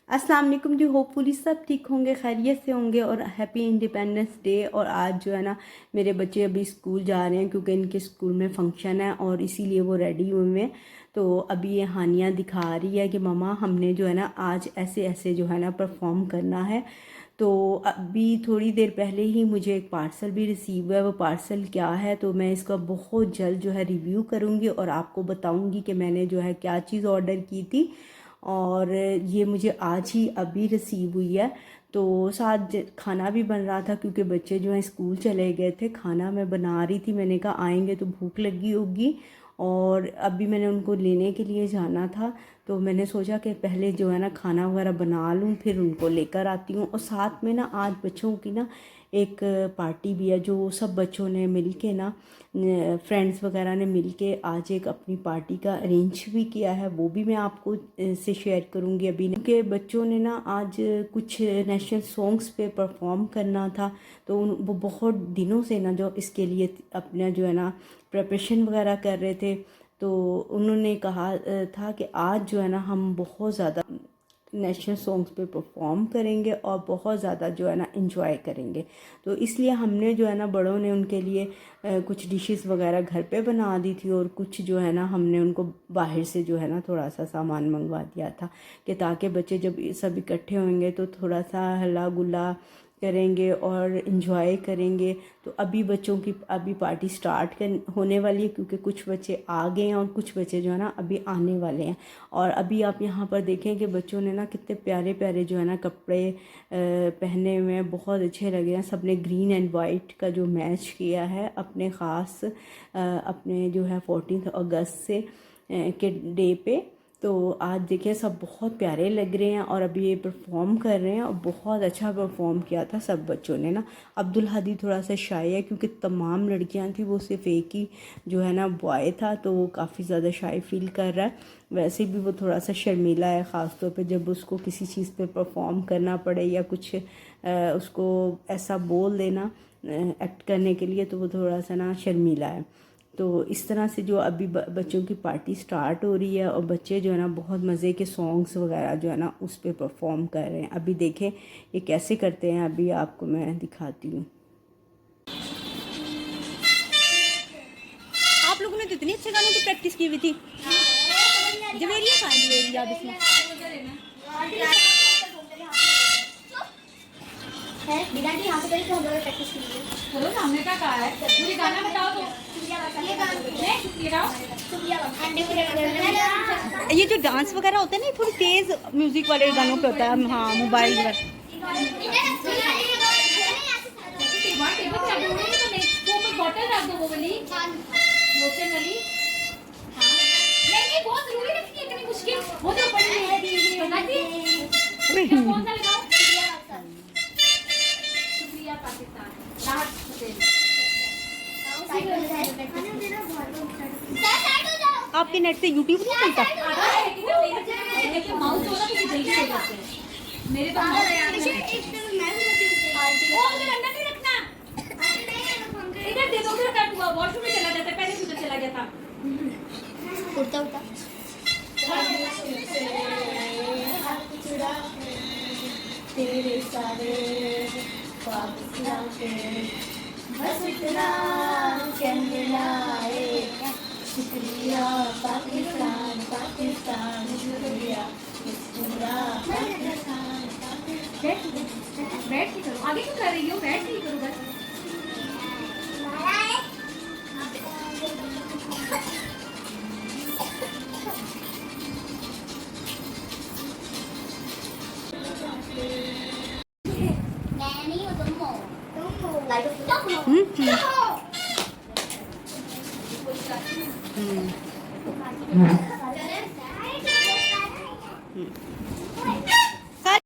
अस्सलाम वालेकुम जी। होपफुली सब ठीक होंगे, खैरियत से होंगे और हैप्पी इंडिपेंडेंस डे। और आज जो है ना मेरे बच्चे अभी स्कूल जा रहे हैं क्योंकि इनके स्कूल में फ़ंक्शन है और इसीलिए वो रेडी हुए हैं। तो अभी ये हानिया दिखा रही है कि ममा हमने जो है ना आज ऐसे ऐसे जो है ना परफॉर्म करना है। तो अभी थोड़ी देर पहले ही मुझे एक पार्सल भी रिसीव हुआ है। वो पार्सल क्या है तो मैं इसका बहुत जल्द जो है रिव्यू करूँगी और आपको बताऊँगी कि मैंने जो है क्या चीज़ ऑर्डर की थी और ये मुझे आज ही अभी रिसीव हुई है। तो साथ खाना भी बन रहा था क्योंकि बच्चे जो हैं स्कूल चले गए थे। खाना मैं बना रही थी, मैंने कहा आएंगे तो भूख लगी होगी और अभी मैंने उनको लेने के लिए जाना था। तो मैंने सोचा कि पहले जो है ना खाना वगैरह बना लूँ फिर उनको लेकर आती हूँ। और साथ में ना आज बच्चों की ना एक पार्टी भी है जो सब बच्चों ने मिल के ना फ्रेंड्स वगैरह ने मिल के आज एक अपनी पार्टी का अरेंज भी किया है। वो भी मैं आपको से शेयर करूँगी अभी। क्योंकि बच्चों ने ना आज कुछ नेशनल सॉन्ग्स पे परफॉर्म करना था तो वो बहुत दिनों से ना जो इसके लिए अपना जो है ना प्रिपरेशन वगैरह कर रहे थे। तो उन्होंने कहा था कि आज जो है ना हम बहुत ज़्यादा नेशनल सॉन्ग्स पे परफॉर्म करेंगे और बहुत ज़्यादा जो है ना इंजॉय करेंगे। तो इसलिए हमने जो है ना बड़ों ने उनके लिए कुछ डिशेस वगैरह घर पे बना दी थी और कुछ जो है ना हमने उनको बाहर से जो है ना थोड़ा सा सामान मंगवा दिया था कि ताकि बच्चे जब सब इकट्ठे होंगे तो थोड़ा सा हल्ला गुल्ला करेंगे और इन्जॉय करेंगे। तो अभी बच्चों की अभी पार्टी स्टार्ट होने वाली है क्योंकि कुछ बच्चे आ गए हैं और कुछ बच्चे जो है ना अभी आने वाले हैं। और अभी आप यहाँ पर देखें कि बच्चों ने ना कितने प्यारे प्यारे जो है ना कपड़े पहने हुए हैं, बहुत अच्छे लगे हैं। सब ने ग्रीन एंड वाइट का जो मैच किया है अपने ख़ास अपने जो है 14 अगस्त से के डे पे। तो आज देखिए सब बहुत प्यारे लग रहे हैं और अभी ये परफॉर्म कर रहे हैं और बहुत अच्छा परफॉर्म किया था सब बच्चों ने ना। अब्दुल हादी थोड़ा सा शाय है क्योंकि तमाम लड़कियां थी, वो सिर्फ एक ही जो है ना बॉय था तो वो काफ़ी ज़्यादा शाय फील कर रहा है। वैसे भी वो थोड़ा सा शर्मीला है, ख़ास तौर पे जब उसको किसी चीज़ पे परफॉर्म करना पड़े या कुछ उसको ऐसा बोल देना एक्ट करने के लिए तो वो थोड़ा सा ना शर्मीला है। तो इस तरह से जो अभी बच्चों की पार्टी स्टार्ट हो रही है और बच्चे जो है ना बहुत मज़े के सॉन्ग्स वगैरह जो है ना उस पर परफॉर्म कर रहे हैं। अभी देखें ये कैसे करते हैं, अभी आपको मैं दिखाती हूँ। आप लोगों ने तो इतने अच्छे गानों की प्रैक्टिस की हुई थी। जवेरिया कहाँ है? जवेरिया अब इसमें है बिना की यहाँ से करी तो हम लोग प्रैक्टिस की है। चलो सामने का कहा है मुझे गाना बताओ तो ये जो डांस वगैरह होता है ना थोड़ी तेज म्यूजिक वाले गानों पे होता है। हाँ मोबाइल पर बॉटल रख दो वो वाली लोशन वाली। नहीं बहुत जरूरी रखनी है, इतनी मुश्किल वो तो पड़ी है दी कौन सा लगाओ? शुक्रिया पाकिस्तान राहत पटेल। आपके नेट से यूट्यूब नहीं चलता? माउस होना तो जल्दी हो जाते हैं मेरे तो अंदर नहीं रखना, इधर दे दो फिर कट हुआ वॉशरूम में चला जाता है, पहले उधर चला गया था। उड़ता उड़ता तेरे सारे ख्वाब सिराते बस इतना कहने लाए शुक्रिया पाकिस्तान पाकिस्तान शुक्रिया पाकिस्तान। बैठ के करो, आगे क्यों कर रही हो? बैठ के करो बस।